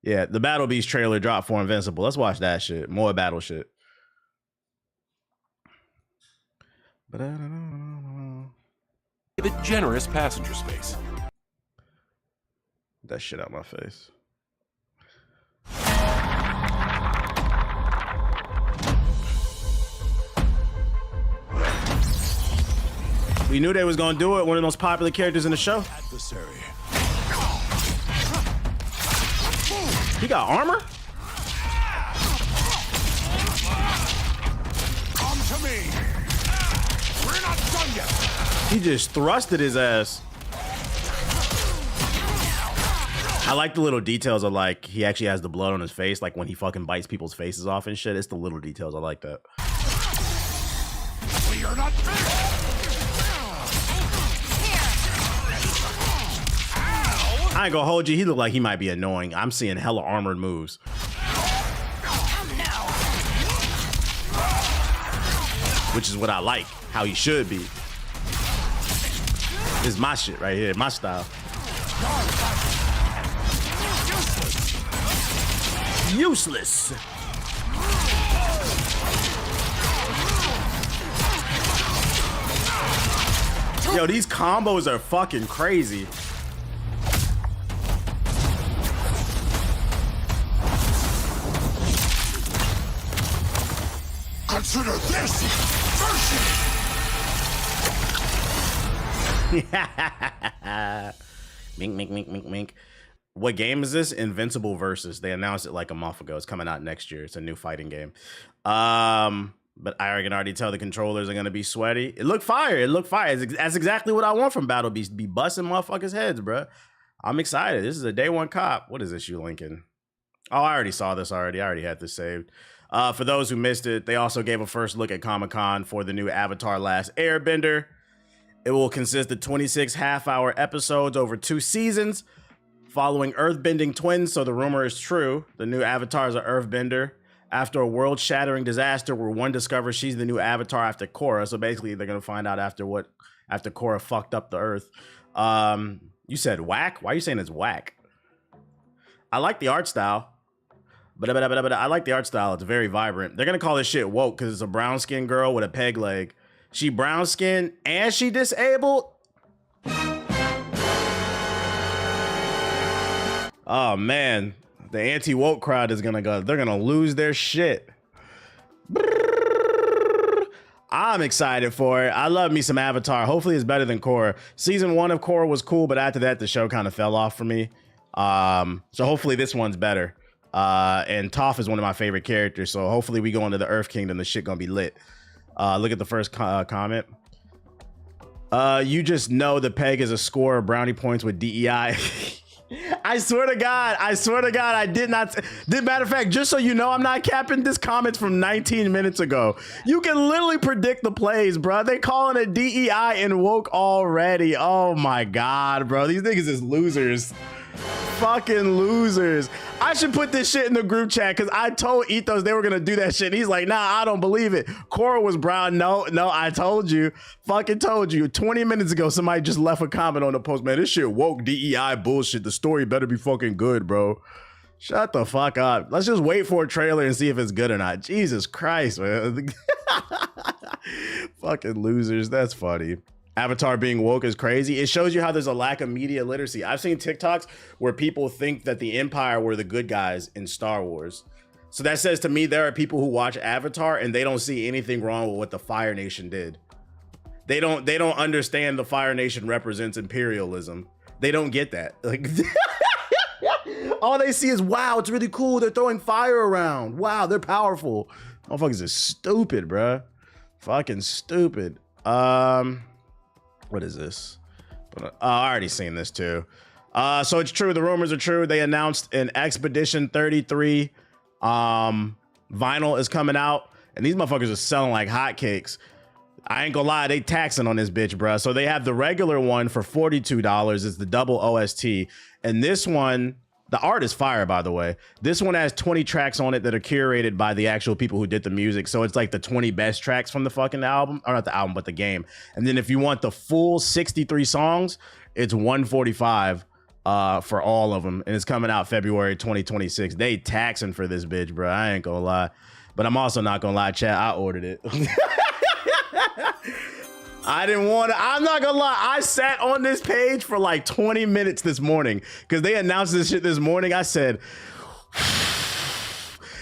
Yeah, the Battle Beast trailer dropped for Invincible. Let's watch that shit. More battle shit. Give it generous passenger space. Get that shit out my face. We knew they was gonna do it. One of the most popular characters in the show. Adversary. He got armor? Come to me. We're not done yet. He just thrusted his ass. I like the little details of like he actually has the blood on his face, like when he fucking bites people's faces off and shit. It's the little details. I like that. We are not finished. I ain't gonna hold you. He looked like he might be annoying. I'm seeing hella armored moves. Which is what I like. How he should be. This is my shit right here. My style. Useless. Yo, these combos are fucking crazy. Consider this version. Mink, mink, mink, mink, mink. What game is this? Invincible Versus. They announced it like a month ago. It's coming out next year. It's a new fighting game. But I can already tell the controllers are gonna be sweaty. It looked fire. It looked fire. That's exactly what I want from Battle Beast. Be busting motherfuckers' heads, bro. I'm excited. This is a day one cop. What is this you linking? Oh, I already saw this already. I already had this saved. For those who missed it, they also gave a first look at Comic-Con for the new Avatar Last Airbender. It will consist of 26 half-hour episodes over 2 seasons, following earthbending twins, so the rumor is true. The new Avatar is an earthbender. After a world-shattering disaster where one discovers she's the new Avatar after Korra, so basically they're gonna find out after Korra fucked up the Earth. You said whack? Why are you saying it's whack? I like the art style. But I like the art style. It's very vibrant. They're gonna call this shit woke because it's a brown skinned girl with a peg leg. She brown skinned and she disabled. Oh man, the anti-woke crowd is gonna go. They're gonna lose their shit. I'm excited for it. I love me some Avatar. Hopefully it's better than Korra. Season 1 of Korra was cool, but after that the show kind of fell off for me. So hopefully this one's better. And Toph is one of my favorite characters, so hopefully we go into the Earth Kingdom. The shit gonna be lit. Look at the first comment. You just know the peg is a score of brownie points with DEI. I swear to God, I did not. Matter of fact, just so you know, I'm not capping. This comment from 19 minutes ago. You can literally predict the plays, bro. They calling it DEI and woke already. Oh my God, bro. These niggas is losers. Fucking losers. I should put this shit in the group chat because I told Ethos they were gonna do that shit. And he's like, nah, I don't believe it. Korra was brown. No, I told you. Fucking told you. 20 minutes ago, somebody just left a comment on the post. Man, this shit woke DEI bullshit. The story better be fucking good, bro. Shut the fuck up. Let's just wait for a trailer and see if it's good or not. Jesus Christ, man. Fucking losers. That's funny. Avatar being woke is crazy. It shows you how there's a lack of media literacy. I've seen TikToks where people think that the Empire were the good guys in Star Wars. So that says to me there are people who watch Avatar and they don't see anything wrong with what the Fire Nation did. They don't understand the Fire Nation represents imperialism. They don't get that. Like all they see is, wow, it's really cool. They're throwing fire around. Wow, they're powerful. Motherfuckers is stupid, bruh. Fucking stupid. What is this? I already seen this too. So it's true. The rumors are true. They announced an Expedition 33 vinyl is coming out, and these motherfuckers are selling like hotcakes. I ain't gonna lie, they taxing on this bitch, bruh. So they have the regular one for $42. It's the double OST, and this one, the art is fire, by the way. This one has 20 tracks on it that are curated by the actual people who did the music. So it's like the 20 best tracks from the fucking album, or not the album, but the game. And then if you want the full 63 songs, it's $145. for all of them, and it's coming out February 2026. They taxing for this bitch, bro. I ain't gonna lie, but I'm also not gonna lie, chat. I ordered it. I didn't want to. I'm not gonna lie. I sat on this page for like 20 minutes this morning because they announced this shit this morning. I said.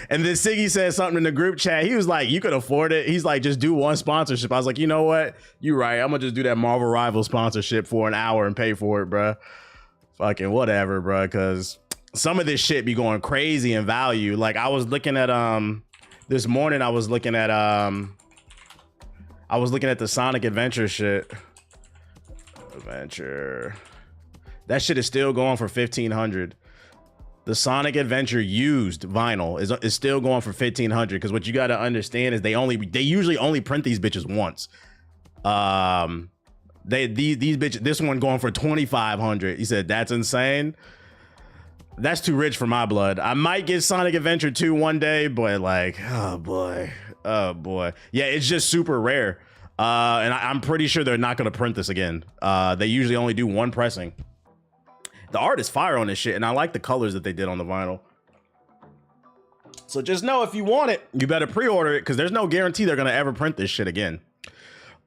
And then Siggy said something in the group chat. He was like, you could afford it. He's like, just do one sponsorship. I was like, you know what? You right. I'm going to just do that Marvel Rivals sponsorship for an hour and pay for it, bro. Fucking whatever, bro. Because some of this shit be going crazy in value. Like I was looking at, this morning, I was looking at the Sonic Adventure shit. Adventure. That shit is still going for $1,500. The Sonic Adventure used vinyl is still going for $1,500 because what you got to understand is they usually only print these bitches once. These bitches, this one going for $2,500. He said that's insane. That's too rich for my blood. I might get Sonic Adventure 2 one day, but like, oh boy, yeah, it's just super rare. And I'm pretty sure they're not gonna print this again. They usually only do one pressing. The art is fire on this shit, and I like the colors that they did on the vinyl. So just know if you want it, you better pre-order it, because there's no guarantee they're going to ever print this shit again.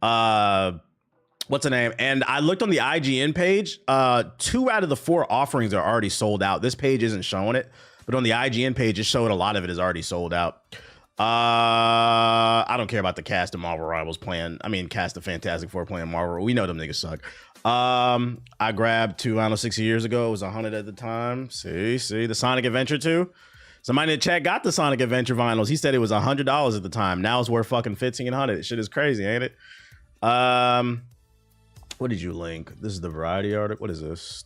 What's the name? And I looked on the IGN page. 2 out of the 4 offerings are already sold out. This page isn't showing it, but on the IGN page, it showed a lot of it is already sold out. I don't care about the cast of Marvel Rivals playing. I mean, cast of Fantastic Four playing Marvel. We know them niggas suck. I grabbed 2, I don't know, 6 years ago. It was 100 at the time. See, the Sonic Adventure 2. Somebody in the chat got the Sonic Adventure vinyls. He said it was $100 at the time. Now it's worth fucking $1,500. Shit is crazy, ain't it? What did you link? This is the Variety article. What is this?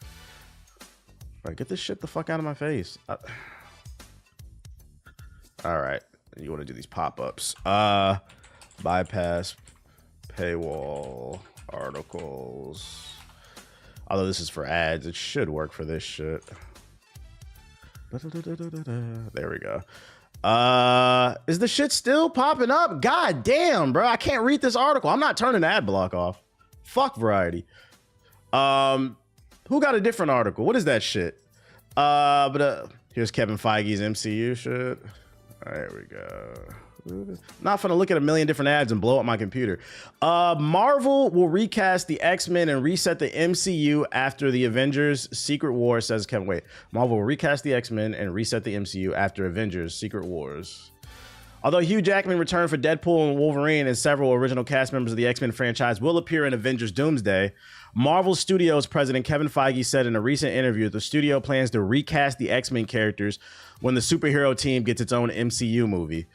All right, get this shit the fuck out of my face. All right, you want to do these pop-ups. Bypass paywall articles. Although this is for ads, it should work for this shit. There we go. Is the shit still popping up? God damn, bro. I can't read this article. I'm not turning the ad block off. Fuck Variety. Who got a different article? What is that shit? Here's Kevin Feige's MCU shit. All right, here we go. Not finna look at a million different ads and blow up my computer. Marvel will recast the X-Men and reset the MCU after the Avengers Secret War, says Kevin. Wait, Marvel will recast the X-Men and reset the MCU after Avengers Secret Wars. Although Hugh Jackman returned for Deadpool and Wolverine and several original cast members of the X-Men franchise will appear in Avengers Doomsday, Marvel Studios president Kevin Feige said in a recent interview the studio plans to recast the X-Men characters when the superhero team gets its own MCU movie.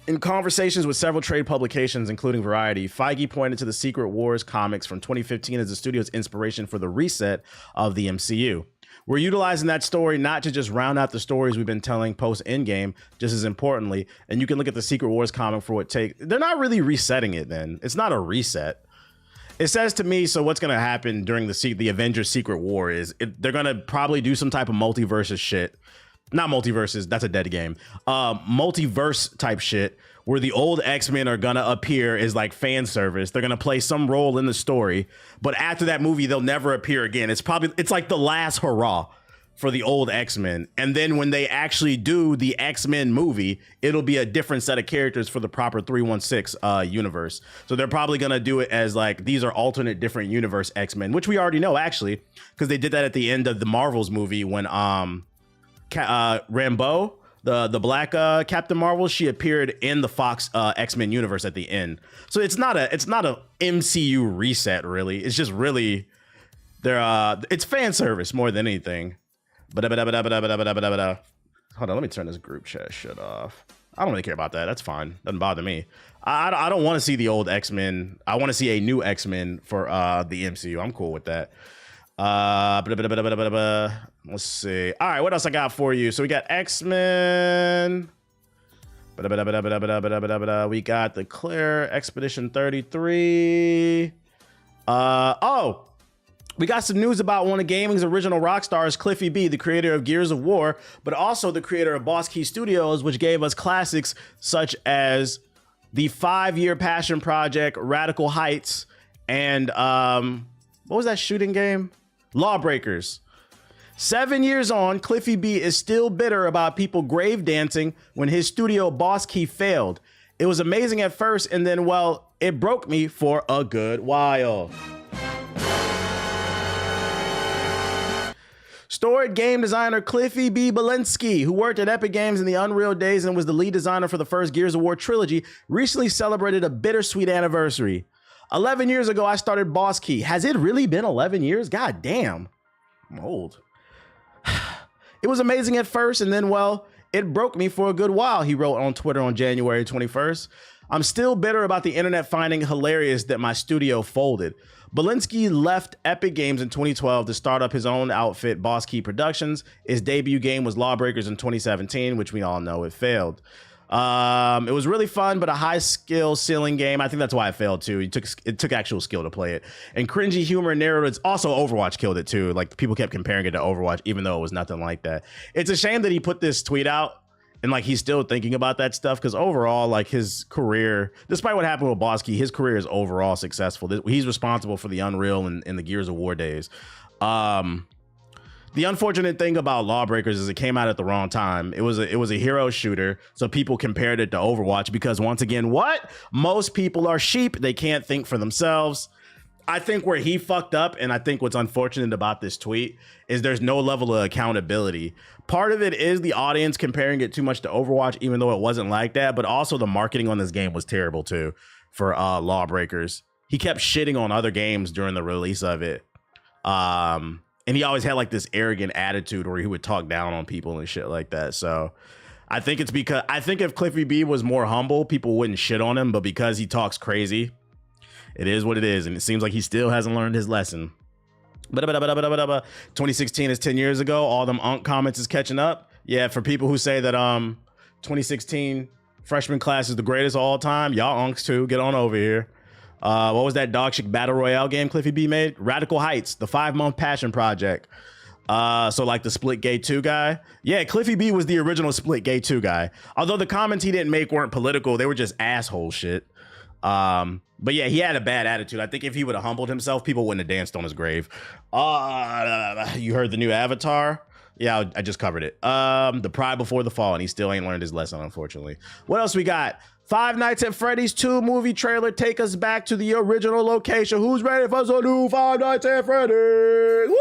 In conversations with several trade publications, including Variety, Feige pointed to the Secret Wars comics from 2015 as the studio's inspiration for the reset of the MCU. We're utilizing that story not to just round out the stories we've been telling post-Endgame, just as importantly, and you can look at the Secret Wars comic for what take. They're not really resetting it then. It's not a reset. It says to me, so what's going to happen during the Avengers Secret War is they're going to probably do some type of multiverse shit. Not multiverses, that's a dead game. Multiverse type shit where the old X-Men are gonna appear as like fan service. They're gonna play some role in the story, but after that movie, they'll never appear again. It's like the last hurrah for the old X-Men. And then when they actually do the X-Men movie, it'll be a different set of characters for the proper 316 universe. So they're probably gonna do it as like, these are alternate different universe X-Men, which we already know actually, because they did that at the end of the Marvels movie when Rambeau, the black Captain Marvel, she appeared in the Fox X-Men universe at the end. So it's not a MCU reset really. It's just really it's fan service more than anything. Hold on, let me turn this group chat shit off. I don't really care about that. That's fine. Doesn't bother me. I don't want to see the old X-Men. I want to see a new X-Men for the MCU. I'm cool with that. Let's see. All right, what else I got for you? So we got X-Men. We got the Claire Expedition 33. We got some news about one of gaming's original rock stars, Cliffy B, the creator of Gears of War, but also the creator of Boss Key Studios, which gave us classics such as the 5-year passion project, Radical Heights, and what was that shooting game? Lawbreakers. 7 years on, Cliffy B is still bitter about people grave dancing when his studio Boss Key failed. It was amazing at first, and then, well, it broke me for a good while. Storied game designer Cliffy B. Belinsky, who worked at Epic Games in the Unreal days and was the lead designer for the first Gears of War trilogy, recently celebrated a bittersweet anniversary. 11 years ago, I started Boss Key. Has it really been 11 years? God damn. I'm old. It was amazing at first, and then, well, it broke me for a good while, he wrote on Twitter on January 21st. I'm still bitter about the internet finding hilarious that my studio folded. Belinsky left Epic Games in 2012 to start up his own outfit, Boss Key Productions. His debut game was Lawbreakers in 2017, which we all know it failed. It was really fun, but a high skill ceiling game. I think that's why it failed too. It took actual skill to play it. And cringy humor and narratives. Also, Overwatch killed it too. Like, people kept comparing it to Overwatch, even though it was nothing like that. It's a shame that he put this tweet out and like he's still thinking about that stuff, because overall, like, his career, despite what happened with Boss Key, his career is overall successful. He's responsible for the Unreal and the Gears of War days. The unfortunate thing about Lawbreakers is it came out at the wrong time. It was a hero shooter, so people compared it to Overwatch because, once again, what? Most people are sheep. They can't think for themselves. I think where he fucked up, and I think what's unfortunate about this tweet, is there's no level of accountability. Part of it is the audience comparing it too much to Overwatch, even though it wasn't like that, but also the marketing on this game was terrible too for Lawbreakers. He kept shitting on other games during the release of it. And he always had like this arrogant attitude where he would talk down on people and shit like that. So I think it's because, I think if Cliffy B was more humble, people wouldn't shit on him. But because he talks crazy, it is what it is. And it seems like he still hasn't learned his lesson. 2016 is 10 years ago. All them Unk comments is catching up. Yeah, for people who say that 2016 freshman class is the greatest of all time, y'all Unks too, get on over here. What was that dog shit battle royale game Cliffy B made? Radical Heights, the 5-month passion project. So like the Splitgate 2 guy. Yeah, Cliffy B was the original Splitgate 2 guy. Although the comments he didn't make weren't political, they were just asshole shit. But yeah, he had a bad attitude. I think if he would have humbled himself, people wouldn't have danced on his grave. You heard the new Avatar? Yeah, I just covered it. The Pride Before the Fall, and he still ain't learned his lesson, unfortunately. What else we got? Five Nights at Freddy's 2 movie trailer take us back to the original location. Who's ready for some new Five Nights at Freddy's? Woo!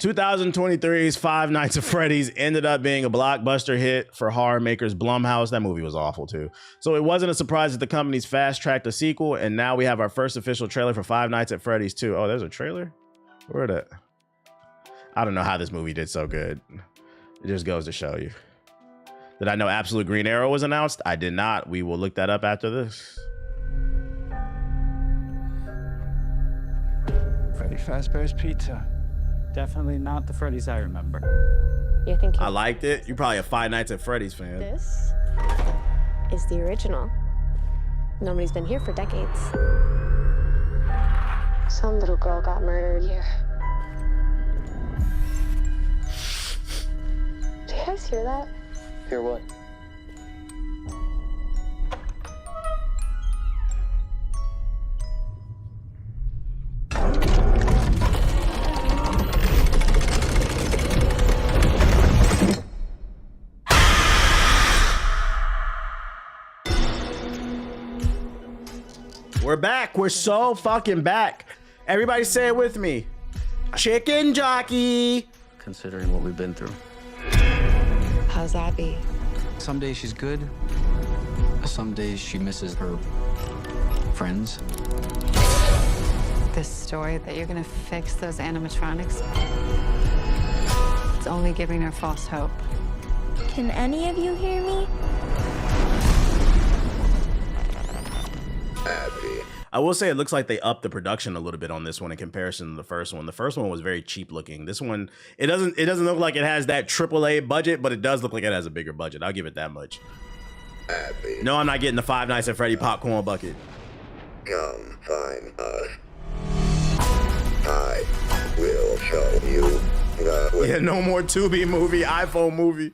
2023's Five Nights at Freddy's ended up being a blockbuster hit for horror makers Blumhouse. That movie was awful too. So it wasn't a surprise that the company's fast-tracked a sequel, and now we have our first official trailer for Five Nights at Freddy's 2. Oh, there's a trailer? Where that? I don't know how this movie did so good. It just goes to show you. Did I know Absolute Green Arrow was announced? I did not. We will look that up after this. Freddy Fazbear's Pizza. Definitely not the Freddy's I remember. You think I liked it. You're probably a Five Nights at Freddy's fan. this is the original? Nobody's been here for decades. Some little girl got murdered here. Do you guys hear that? Hear what? We're back. We're so fucking back. Everybody say it with me. Chicken jockey. Considering what we've been through. How's Abby? Some days she's good. Some days she misses her friends. This story that you're gonna fix those animatronics, it's only giving her false hope. Can any of you hear me? I will say it looks like they upped the production a little bit on this one in comparison to the first one. The first one was very cheap looking. This one, it doesn't look like it has that AAA budget, but it does look like it has a bigger budget. I'll give it that much. No, I'm not getting the Five Nights at Freddy popcorn bucket. Come find us. I will show you the way. Yeah, no more Tubi movie, iPhone movie.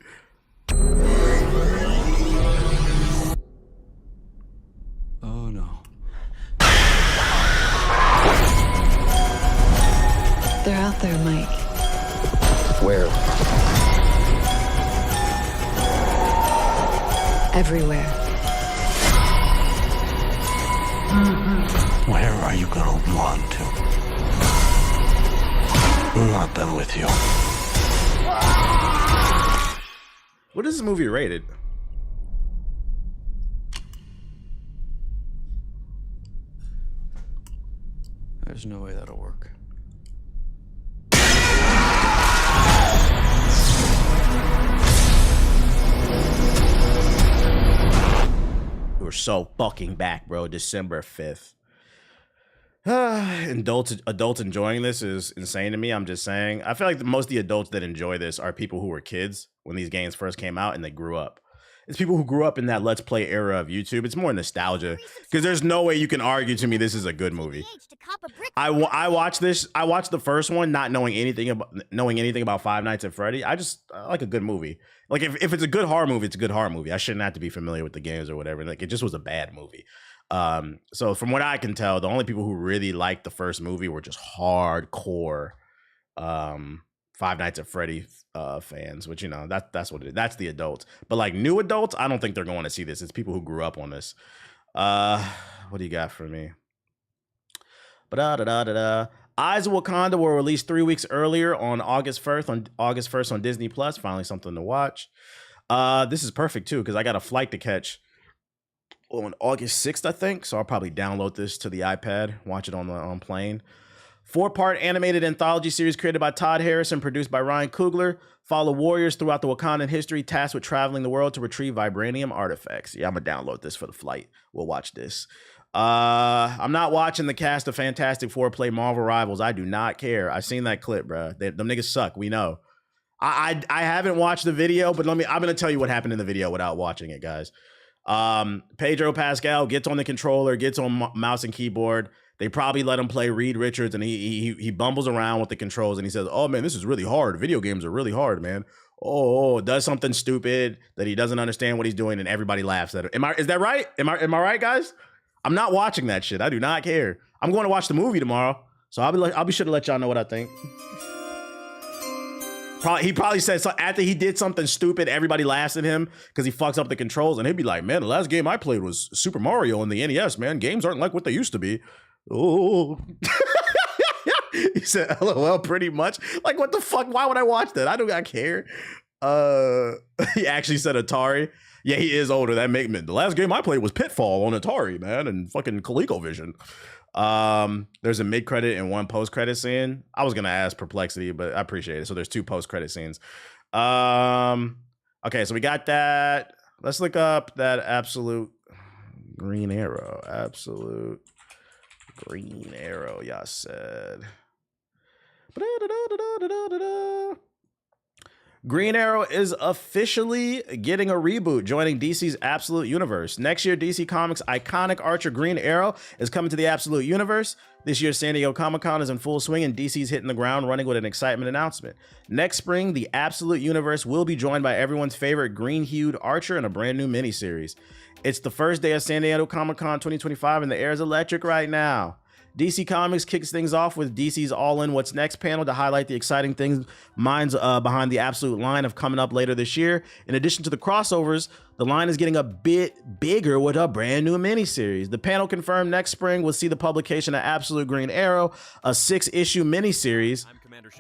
Oh no. They're out there, Mike. Where? Everywhere. Where are you gonna run to? I'm not done with you. What is this movie rated? There's no way that'll work. We're so fucking back, bro. December 5th. Adults enjoying this is insane to me. I'm just saying. I feel like most of the adults that enjoy this are people who were kids when these games first came out and they grew up. It's people who grew up in that Let's Play era of YouTube. It's more nostalgia because there's no way you can argue to me this is a good movie. I watched this. I watched the first one not knowing anything about Five Nights at Freddy. I like a good movie. Like if it's a good horror movie, it's a good horror movie. I shouldn't have to be familiar with the games or whatever. Like it just was a bad movie. So from what I can tell, the only people who really liked the first movie were just hardcore Five Nights at Freddy fans, which, you know, that's what it is. That's the adults. But like new adults, I don't think they're going to see this. It's people who grew up on this. What do you got for me? Eyes of Wakanda were released 3 weeks earlier on August 1st on Disney Plus. Finally something to watch. This is perfect too, because I got a flight to catch on August 6th, I think. So I'll probably download this to the iPad, watch it on plane. 4-part animated anthology series created by Todd Harris and produced by Ryan Coogler. Follow warriors throughout the Wakandan history, tasked with traveling the world to retrieve vibranium artifacts. Yeah, I'm gonna download this for the flight. We'll watch this. I'm not watching the cast of Fantastic Four play Marvel rivals. I do not care. I've seen that clip, bro. Them niggas suck. We know. I haven't watched the video, but I'm gonna tell you what happened in the video without watching it, guys. Pedro Pascal gets on the controller, gets on mouse and keyboard. They probably let him play Reed Richards, and he bumbles around with the controls, and he says, "Oh man, this is really hard. Video games are really hard, man." Does something stupid that he doesn't understand what he's doing, and everybody laughs at it. Is that right? Am I right, guys? I'm not watching that shit. I do not care. I'm going to watch the movie tomorrow, so I'll be sure to let y'all know what I think. He probably said, so after he did something stupid, everybody laughs at him because he fucks up the controls, and he'd be like, "Man, the last game I played was Super Mario on the NES, man. Games aren't like what they used to be." Oh, he said, "LOL," pretty much. Like, what the fuck? Why would I watch that? I don't care. He actually said Atari. Yeah, he is older. That make me. The last game I played was Pitfall on Atari, man, and fucking ColecoVision. There's a mid-credit and one post-credit scene. I was gonna ask Perplexity, but I appreciate it. So there's 2 post-credit scenes. Okay, so we got that. Let's look up that Absolute Green Arrow. Absolute Green Arrow, y'all said. Green Arrow is officially getting a reboot, joining DC's Absolute Universe. Next year, DC Comics' iconic Archer Green Arrow is coming to the Absolute Universe. This year's San Diego Comic-Con is in full swing, and DC's hitting the ground running with an excitement announcement. Next spring, the Absolute Universe will be joined by everyone's favorite green-hued Archer in a brand new miniseries. It's the first day of San Diego Comic-Con 2025, and the air is electric right now. DC Comics kicks things off with DC's All-In What's Next panel to highlight the exciting things minds behind the Absolute line of coming up later this year. In addition to the crossovers, the line is getting a bit bigger with a brand new miniseries. The panel confirmed next spring will see the publication of Absolute Green Arrow, a 6-issue miniseries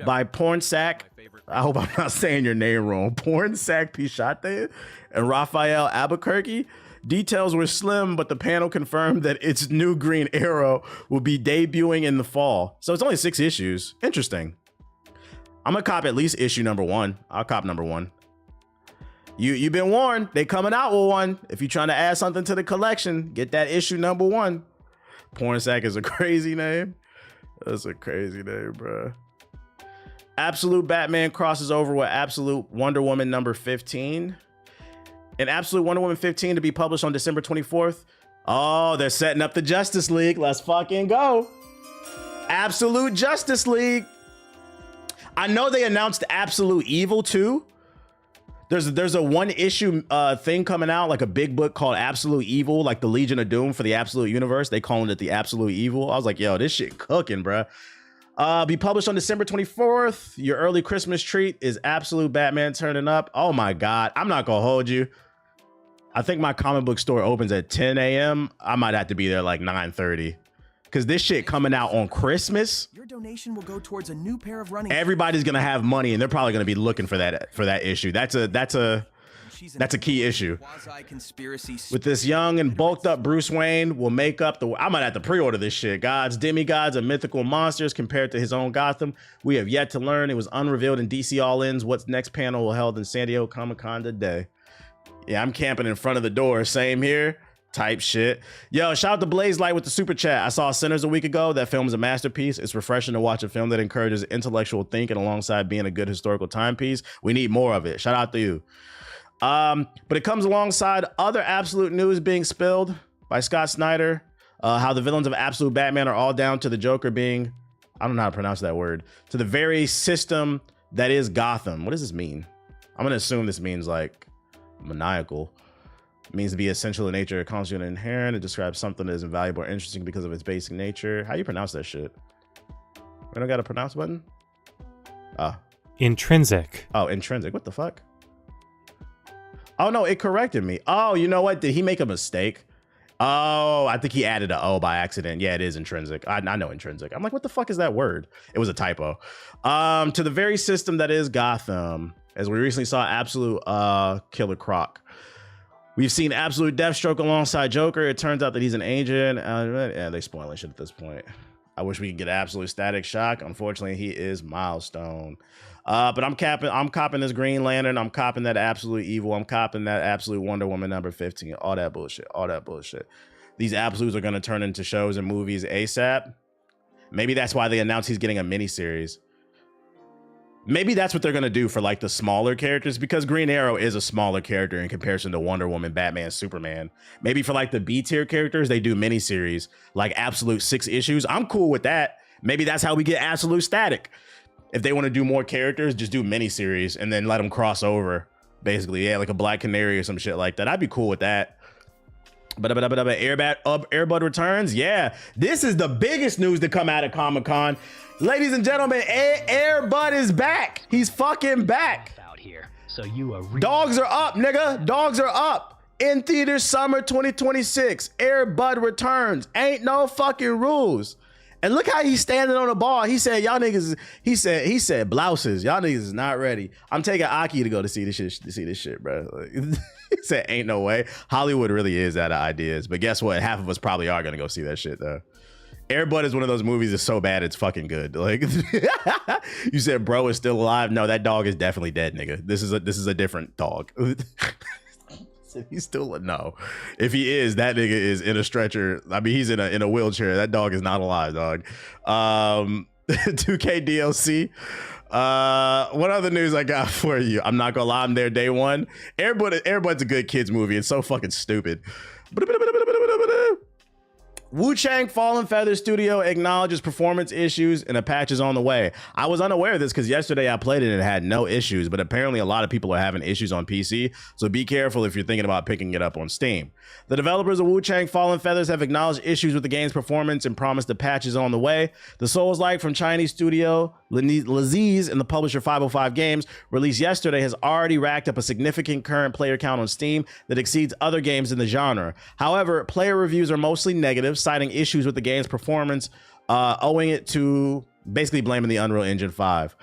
by Pornsak. I hope I'm not saying your name wrong. Pornsak Pichate and Raphael Albuquerque. Details were slim, but the panel confirmed that its new Green Arrow will be debuting in the fall. So it's only 6 issues. Interesting. I'm gonna cop at least issue number 1. I'll cop number 1. You've been warned. They coming out with one. If you're trying to add something to the collection, get that issue number 1. Pornsak is a crazy name. That's a crazy name, bro. Absolute Batman crosses over with Absolute Wonder Woman number 15. And Absolute Wonder Woman 15 to be published on December 24th. Oh, they're setting up the Justice League. Let's fucking go. Absolute Justice League. I know they announced Absolute Evil too. There's a 1-issue thing coming out, like a big book called Absolute Evil, like the Legion of Doom for the Absolute Universe. They calling it the Absolute Evil. I was like, yo, this shit cooking, bruh. Be published on December 24th. Your early Christmas treat is Absolute Batman turning up. Oh my God. I'm not gonna hold you. I think my comic book store opens at 10 a.m. I might have to be there like 9:30. Because this shit coming out on Christmas. Your donation will go towards a new pair of running. Everybody's gonna have money and they're probably gonna be looking for that issue. That's a key issue. With this young and bulked up Bruce Wayne will make up the... I might have to pre-order this shit. Gods, demigods, and mythical monsters compared to his own Gotham. We have yet to learn. It was unrevealed in DC All-In's What's Next panel will held in San Diego Comic-Con today. Yeah, I'm camping in front of the door. Same here. Type shit. Yo, shout out to Blaze Light with the super chat. I saw Sinners a week ago. That film is a masterpiece. It's refreshing to watch a film that encourages intellectual thinking alongside being a good historical timepiece. We need more of it. Shout out to you. But it comes alongside other absolute news being spilled by Scott Snyder. How the villains of Absolute Batman are all down to the Joker being, I don't know how to pronounce that word, to the very system that is Gotham. What does this mean? I'm going to assume this means like maniacal. It means to be essential in nature, constant and inherent. It describes something that is invaluable or interesting because of its basic nature. How do you pronounce that shit? We don't got a pronounce button? Intrinsic. Oh, intrinsic. What the fuck? Oh, no, it corrected me. Oh, you know what? Did he make a mistake? Oh, I think he added a O by accident. Yeah, it is intrinsic. I know intrinsic. I'm like, what the fuck is that word? It was a typo. To the very system that is Gotham, as we recently saw Absolute Killer Croc. We've seen Absolute Deathstroke alongside Joker. It turns out that he's an agent. Yeah, they spoiling shit at this point. I wish we could get Absolute Static Shock. Unfortunately, he is Milestone. But I'm copping this Green Lantern. I'm copping that Absolute Evil. I'm copping that Absolute Wonder Woman number 15. All that bullshit. All that bullshit. These Absolutes are going to turn into shows and movies ASAP. Maybe that's why they announced he's getting a miniseries. Maybe that's what they're going to do for like the smaller characters, because Green Arrow is a smaller character in comparison to Wonder Woman, Batman, Superman. Maybe for like the B tier characters, they do miniseries like Absolute 6 issues. I'm cool with that. Maybe that's how we get Absolute Static. If they want to do more characters, just do miniseries and then let them cross over. Basically, yeah, like a Black Canary or some shit like that. I'd be cool with that. But Airbud returns. Yeah, this is the biggest news to come out of Comic-Con. Ladies and gentlemen, Airbud is back. He's fucking back. Out here. So you are Dogs are up, nigga. Dogs are up. In theaters summer 2026. Airbud returns. Ain't no fucking rules. And look how he's standing on the bar. He said, y'all niggas, he said blouses. Y'all niggas is not ready. I'm taking Aki to go to see this shit, bro. Like, he said, ain't no way. Hollywood really is out of ideas. But guess what? Half of us probably are gonna go see that shit though. Airbud is one of those movies that's so bad it's fucking good. Like you said, bro is still alive. No, that dog is definitely dead, nigga. This is a different dog. He's still no. If he is, that nigga is in a stretcher. I mean, he's in a wheelchair. That dog is not alive, dog. 2K DLC. What other news I got for you? I'm not gonna lie, I'm there day one. Airbud's a good kids movie. It's so fucking stupid. Wu-Chang Fallen Feather Studio acknowledges performance issues and a patch is on the way. I was unaware of this because yesterday I played it and it had no issues, but apparently a lot of people are having issues on PC, so be careful if you're thinking about picking it up on Steam. The developers of Wu-Chang Fallen Feathers have acknowledged issues with the game's performance and promised the patch is on the way. The Souls-like from Chinese studio Laziz and the publisher 505 Games, released yesterday, has already racked up a significant current player count on Steam that exceeds other games in the genre. However, player reviews are mostly negative, citing issues with the game's performance, owing it to basically blaming the Unreal Engine 5.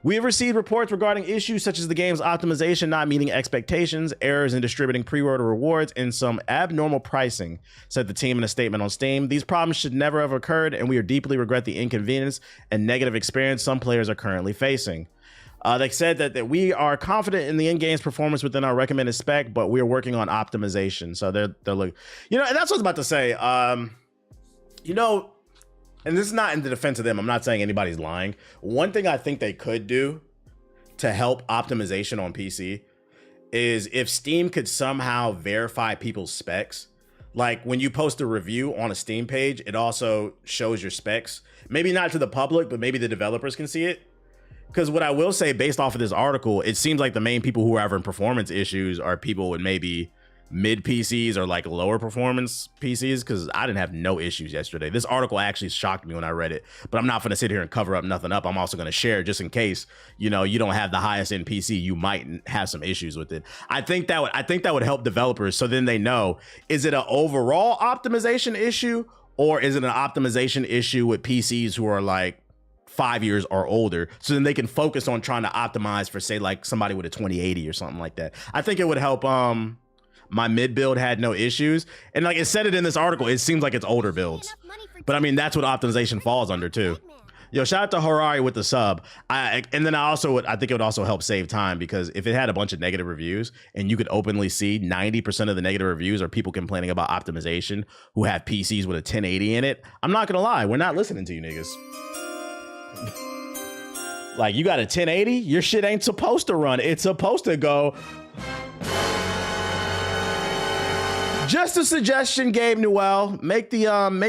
We have received reports regarding issues such as the game's optimization not meeting expectations, errors in distributing pre-order rewards, and some abnormal pricing, said the team in a statement on Steam. These problems should never have occurred, and we deeply regret the inconvenience and negative experience some players are currently facing. They said that we are confident in the in-game's performance within our recommended spec, but we are working on optimization. So they're looking, and that's what I was about to say. And this is not in the defense of them. I'm not saying anybody's lying. One thing I think they could do to help optimization on PC is if Steam could somehow verify people's specs. Like when you post a review on a Steam page, it also shows your specs. Maybe not to the public, but maybe the developers can see it. Because what I will say based off of this article, it seems like the main people who are having performance issues are people with maybe mid PCs or like lower performance PCs, because I didn't have no issues yesterday. This article actually shocked me when I read it, but I'm not going to sit here and cover up nothing up. I'm also going to share just in case, you know, you don't have the highest end PC, you might have some issues with it. I think that would help developers, so then they know, is it an overall optimization issue or is it an optimization issue with PCs who are like 5 years or older, so then they can focus on trying to optimize for, say, like somebody with a 2080 or something like that. I think it would help. My mid build had no issues, and like it said it in this article, it seems like it's older builds, but I mean that's what optimization falls under too. Yo, shout out to Harari with the sub. I think it would also help save time, because if it had a bunch of negative reviews and you could openly see 90% of the negative reviews are people complaining about optimization who have PCs with a 1080 in it, I'm not gonna lie, we're not listening to you niggas. Like, you got a 1080, your shit ain't supposed to run. It's supposed to go. Just a suggestion, Gabe Newell. Make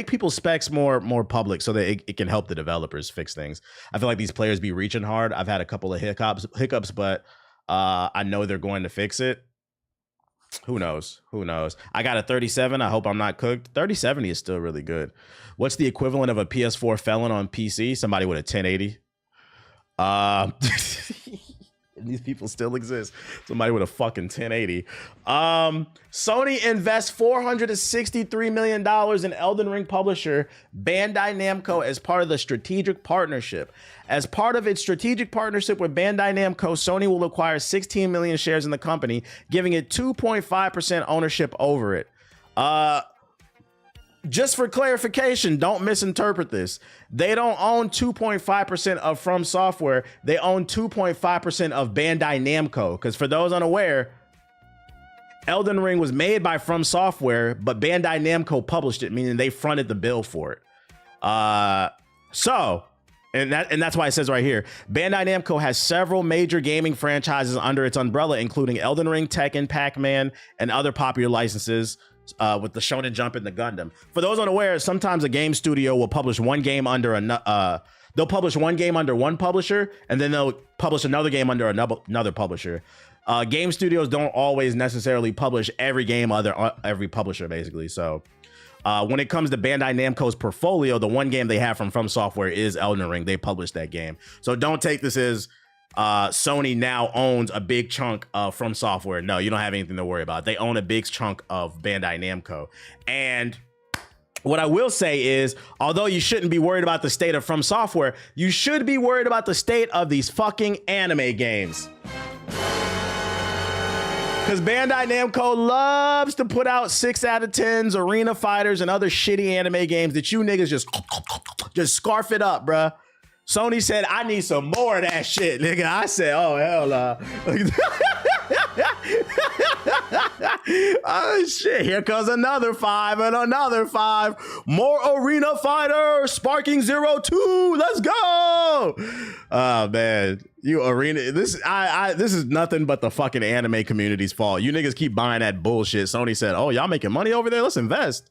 people's specs more public so that it can help the developers fix things. I feel like these players be reaching hard. I've had a couple of hiccups, but I know they're going to fix it. Who knows? Who knows? I got a 3070. I hope I'm not cooked. 3070 is still really good. What's the equivalent of a PS4 felon on PC? Somebody with a 1080. These people still exist. Somebody with a fucking 1080. Sony invests $463 million in Elden Ring publisher Bandai Namco as part of the strategic partnership. As part of its strategic partnership with Bandai Namco, Sony will acquire 16 million shares in the company, giving it 2.5% ownership over it. Just for clarification, don't misinterpret this. They don't own 2.5% of From Software. They own 2.5% of Bandai Namco. Because for those unaware, Elden Ring was made by From Software, but Bandai Namco published it, meaning they fronted the bill for it. And that's why it says right here, Bandai Namco has several major gaming franchises under its umbrella, including Elden Ring, Tekken, Pac-Man, and other popular licenses. With the Shonen Jump and the Gundam. For those unaware, sometimes a game studio will publish one game under they'll publish one game under one publisher, and then they'll publish another game under another publisher. Game studios don't always necessarily publish every game under every publisher, basically. So when it comes to Bandai Namco's portfolio, the one game they have from Software is Elden Ring. They published that game. So don't take this as Sony now owns a big chunk of From Software. No, you don't have anything to worry about. They own a big chunk of Bandai Namco. And what I will say is, although you shouldn't be worried about the state of From Software, you should be worried about the state of these fucking anime games. Because Bandai Namco loves to put out 6 out of 10s, Arena Fighters, and other shitty anime games that you niggas just scarf it up, bruh. Sony said, I need some more of that shit, nigga. I said, oh, hell no. Oh, shit. Here comes another 5 and another 5. More Arena Fighter, Sparking 02. Let's go. Oh, man. You Arena. This is nothing but the fucking anime community's fault. You niggas keep buying that bullshit. Sony said, oh, y'all making money over there? Let's invest.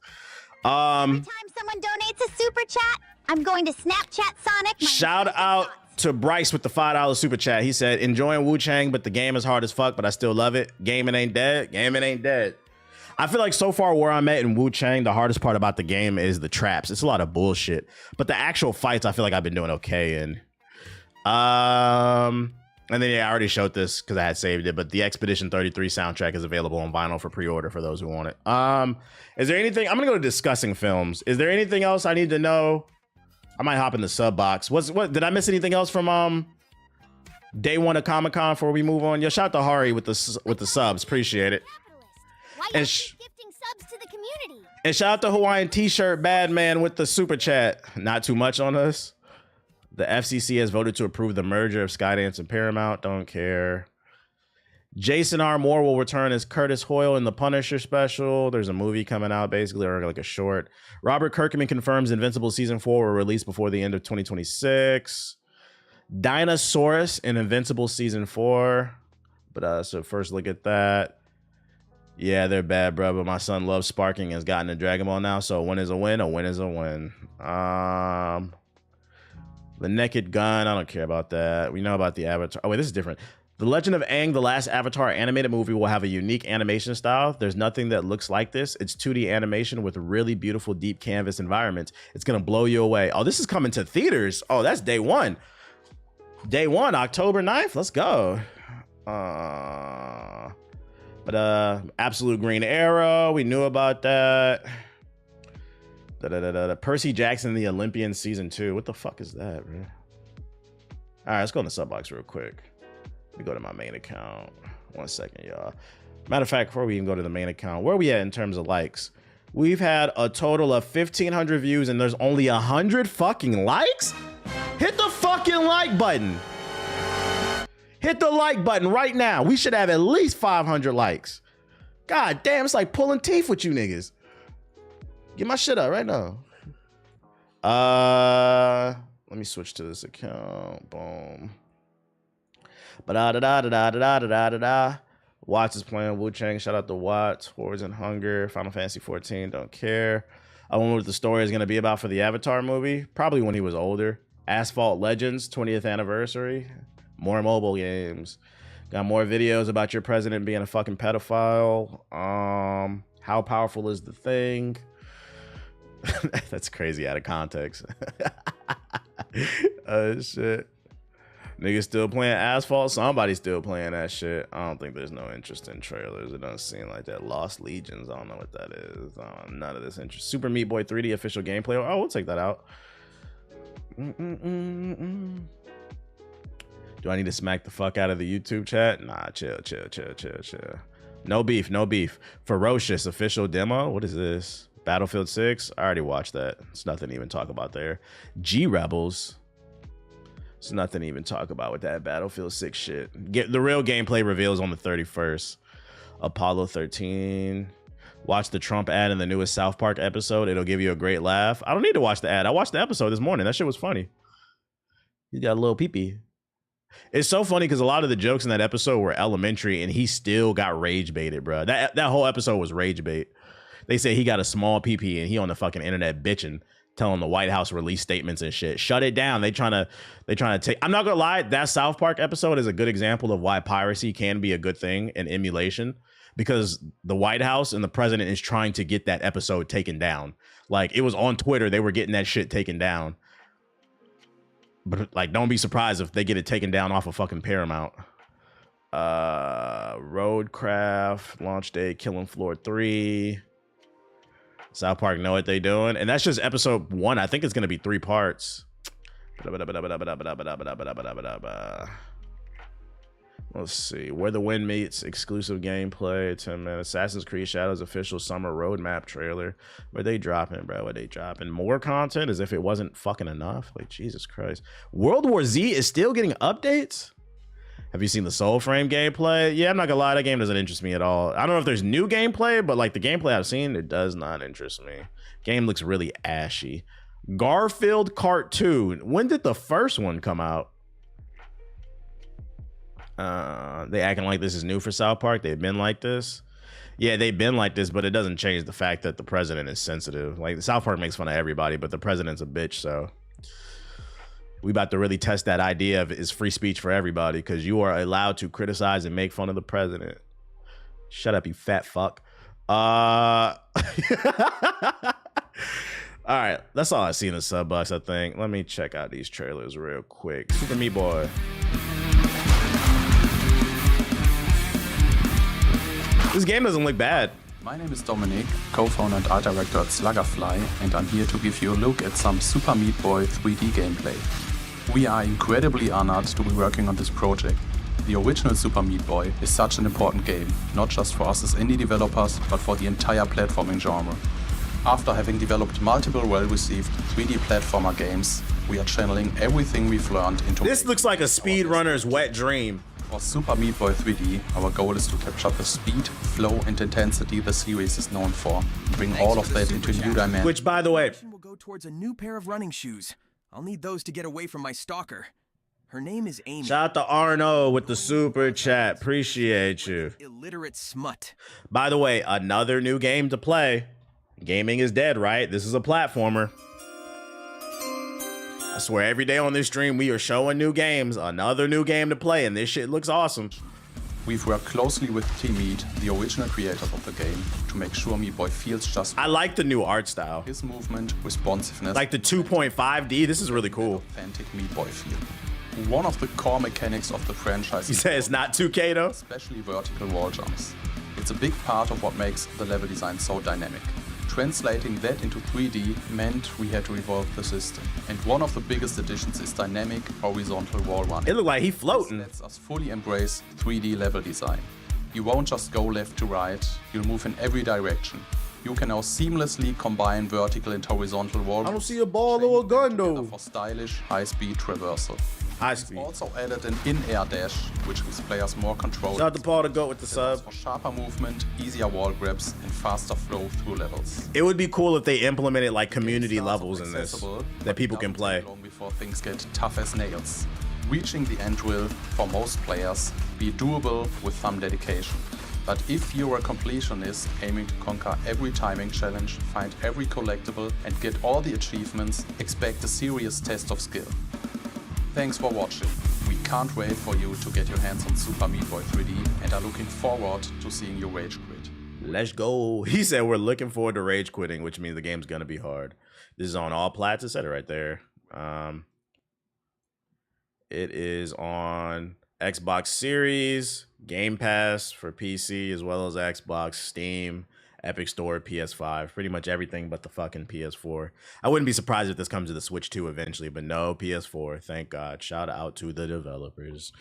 Every time someone donates a super chat, I'm going to Snapchat Sonic. Shout out to Bryce with the $5 super chat. He said, enjoying Wu-Chang, but the game is hard as fuck, but I still love it. Gaming ain't dead. Gaming ain't dead. I feel like so far where I'm at in Wu-Chang, the hardest part about the game is the traps. It's a lot of bullshit. But the actual fights, I feel like I've been doing okay in. And then, yeah, I already showed this because I had saved it, but the Expedition 33 soundtrack is available on vinyl for pre-order for those who want it. Is there anything? I'm going to go to discussing films. Is there anything else I need to know? I might hop in the sub box. What did I miss anything else from day one of Comic-Con before we move on? Yo, shout out to Hari with the subs. Appreciate it. And gifting subs to the community. And shout out to Hawaiian T-shirt Bad Man with the super chat. Not too much on us. The FCC has voted to approve the merger of Skydance and Paramount. Don't care. Jason R. Moore will return as Curtis Hoyle in the Punisher special. There's a movie coming out, basically, or like a short. Robert Kirkman confirms Invincible Season 4 will release before the end of 2026. Dinosaurus in Invincible Season 4. But so first look at that. Yeah, they're bad, bro, but my son loves Sparking and has gotten a Dragon Ball now, so a win is a win, a win is a win. The Naked Gun, I don't care about that. We know about the Avatar. Oh, wait, this is different. The Legend of Aang, the last Avatar animated movie, will have a unique animation style. There's nothing that looks like this. It's 2D animation with really beautiful deep canvas environments. It's gonna blow you away. Oh, this is coming to theaters. Oh, that's day one. Day one, October 9th. Let's go. Absolute Green Arrow. We knew about that. Percy Jackson, the Olympian season 2. What the fuck is that, bro? All right, let's go in the sub box real quick. Let me go to my main account. 1 second, y'all. Matter of fact, before we even go to the main account, where are we at in terms of likes? We've had a total of 1,500 views and there's only 100 fucking likes? Hit the fucking like button. Hit the like button right now. We should have at least 500 likes. God damn, it's like pulling teeth with you niggas. Get my shit up right now. Let me switch to this account. Boom. Watts is playing Wu Chang. Shout out to Watts. Hordes and Hunger. Final Fantasy 14. Don't care. I wonder what the story is going to be about for the Avatar movie. Probably when he was older. Asphalt Legends 20th anniversary. More mobile games. Got more videos about your president being a fucking pedophile. How powerful is the thing? That's crazy out of context. Oh shit. Niggas still playing Asphalt? Somebody's still playing that shit. I don't think there's no interest in trailers. It doesn't seem like that. Lost Legions. I don't know what that is. None of this interest. Super Meat Boy 3D official gameplay. Oh, we'll take that out. Do I need to smack the fuck out of the YouTube chat? Nah, chill. No beef. Ferocious official demo. What is this? Battlefield 6. I already watched that. It's nothing to even talk about there. G Rebels. It's nothing to even talk about with that Battlefield 6 shit. Get the real gameplay reveals on the 31st. Apollo 13. Watch the Trump ad in the newest South Park episode. It'll give you a great laugh. I don't need to watch the ad. I watched the episode this morning. That shit was funny. He's got a little pee-pee. It's so funny because a lot of the jokes in that episode were elementary and he still got rage baited, bro. That whole episode was rage bait. They say he got a small pee-pee and he on the fucking internet bitching, telling the White House release statements and shit. Shut it down. They trying to take. I'm not gonna lie, that South Park episode is a good example of why piracy can be a good thing in emulation, because the White House and the president is trying to get that episode taken down. Like, it was on Twitter, they were getting that shit taken down. But like, don't be surprised if they get it taken down off of fucking Paramount. Roadcraft, launch day, Killing Floor 3. South Park know what they doing. And that's just episode 1. I think it's going to be 3 parts. Let's see. Where the Wind Meets, exclusive gameplay, 10 minutes. Assassin's Creed Shadows official summer roadmap trailer. Where they dropping, bro? Where they dropping? More content as if it wasn't fucking enough? Like, Jesus Christ. World War Z is still getting updates? Have you seen the Soul Frame gameplay? Yeah, I'm not gonna lie, that game doesn't interest me at all. I don't know if there's new gameplay, but like the gameplay I've seen, it does not interest me. Game looks really ashy. Garfield Cartoon. When did the first one come out? They acting like this is new for South Park. They've been like this. Yeah, they've been like this, but it doesn't change the fact that the president is sensitive. Like, South Park makes fun of everybody, but the president's a bitch, so we about to really test that idea of is free speech for everybody, because you are allowed to criticize and make fun of the president. Shut up, you fat fuck. All right, that's all I see in the sub box, I think. Let me check out these trailers real quick. Super Meat Boy. This game doesn't look bad. My name is Dominic, co-founder and art director at Sluggerfly, and I'm here to give you a look at some Super Meat Boy 3D gameplay. We are incredibly honored to be working on this project. The original Super Meat Boy is such an important game, not just for us as indie developers, but for the entire platforming genre. After having developed multiple well-received 3D platformer games, we are channeling everything we've learned into... This looks like a speedrunner's wet dream. For Super Meat Boy 3D, our goal is to capture the speed, flow, and intensity the series is known for, and bring all of that into new dimensions. Which, by the way, will go towards a new pair of running shoes. I'll need those to get away from my stalker. Her name is Amy. Shout out to Arno with the super chat. Appreciate you. Illiterate smut. By the way, another new game to play. Gaming is dead, right? This is a platformer. swear every day on this stream we are showing new games, another new game to play, and this shit looks awesome. We've worked closely with Team Meat, the original creators of the game, to make sure Meat Boy feels just I like the new art style. his movement, responsiveness, Like the 2.5D, this is really cool. authentic Meat Boy feel. One of the core mechanics of the franchise You is say it's not 2K though? especially vertical wall jumps. It's a big part of what makes the level design so dynamic. Translating that into 3D meant we had to evolve the system. And one of the biggest additions is dynamic horizontal wall running. It looked like he This floating. lets us fully embrace 3D level design. You won't just go left to right, you'll move in every direction. You can now seamlessly combine vertical and horizontal wall. I don't see a ball or a gun though. For stylish, high-speed traversal. High speed. Also added an in-air dash, which gives players more control. Shout out to Paul to go with the sub. For sharper movement, easier wall grabs, and faster flow through levels. It would be cool if they implemented like community Starts levels off in this accessible, that but people can doesn't play. take long before things get tough as nails. Reaching the end will, for most players, be doable with some dedication. But if you're a completionist aiming to conquer every timing challenge, find every collectible, and get all the achievements, expect a serious test of skill. Thanks for watching. We can't wait for you to get your hands on Super Meat Boy 3D and are looking forward to seeing you rage quit. Let's go. He said we're looking forward to rage quitting, which means the game's gonna be hard. This is on all plats. It said it right there. It is on Xbox Series, Game Pass for PC, as well as Xbox, Steam, Epic Store, PS5, pretty much everything but the fucking PS4. I wouldn't be surprised if this comes to the Switch too eventually, but no, PS4, thank God. Shout out to the developers.